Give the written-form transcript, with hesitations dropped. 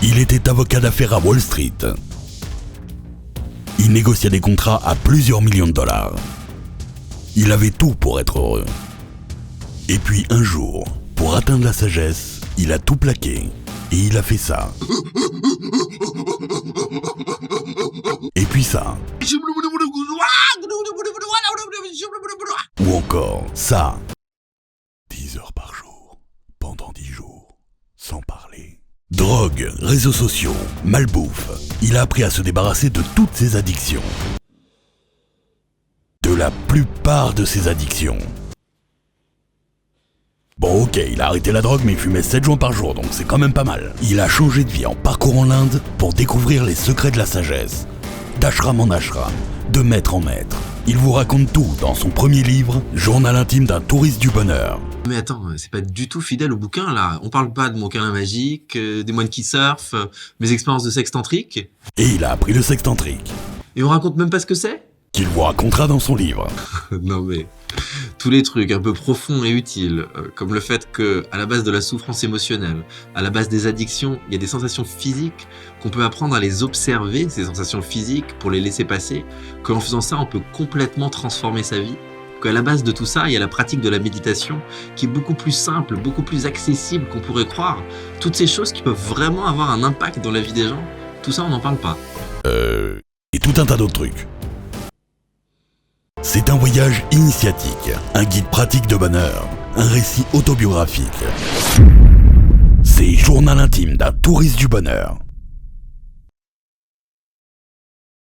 Il était avocat d'affaires à Wall Street. Il négociait des contrats à plusieurs millions de dollars. Il avait tout pour être heureux. Et puis un jour, pour atteindre la sagesse, il a tout plaqué. Et il a fait ça. Et puis ça. Ou encore ça. 10 heures par jour, pendant 10 jours, sans parler. Drogue, réseaux sociaux, malbouffe. Il a appris à se débarrasser de toutes ses addictions. De la plupart de ses addictions. Bon ok, il a arrêté la drogue mais il fumait 7 joints par jour, donc c'est quand même pas mal. Il a changé de vie en parcourant l'Inde pour découvrir les secrets de la sagesse. D'ashram en ashram, de maître en maître. Il vous raconte tout dans son premier livre, Journal intime d'un touriste du bonheur. Mais attends, c'est pas du tout fidèle au bouquin là. On parle pas de mon câlin magique, des moines qui surfent, mes expériences de sexe tantrique. Et il a appris le sexe tantrique. Et on raconte même pas ce que c'est? Qu'il vous racontera dans son livre. Non mais, tous les trucs un peu profonds et utiles, comme le fait que, à la base de la souffrance émotionnelle, à la base des addictions, il y a des sensations physiques qu'on peut apprendre à les observer, ces sensations physiques, pour les laisser passer, qu'en faisant ça, on peut complètement transformer sa vie, qu'à la base de tout ça, il y a la pratique de la méditation, qui est beaucoup plus simple, beaucoup plus accessible qu'on pourrait croire. Toutes ces choses qui peuvent vraiment avoir un impact dans la vie des gens, tout ça on n'en parle pas. Et tout un tas d'autres trucs. C'est un voyage initiatique, un guide pratique de bonheur, un récit autobiographique. C'est Journal intime d'un touriste du bonheur.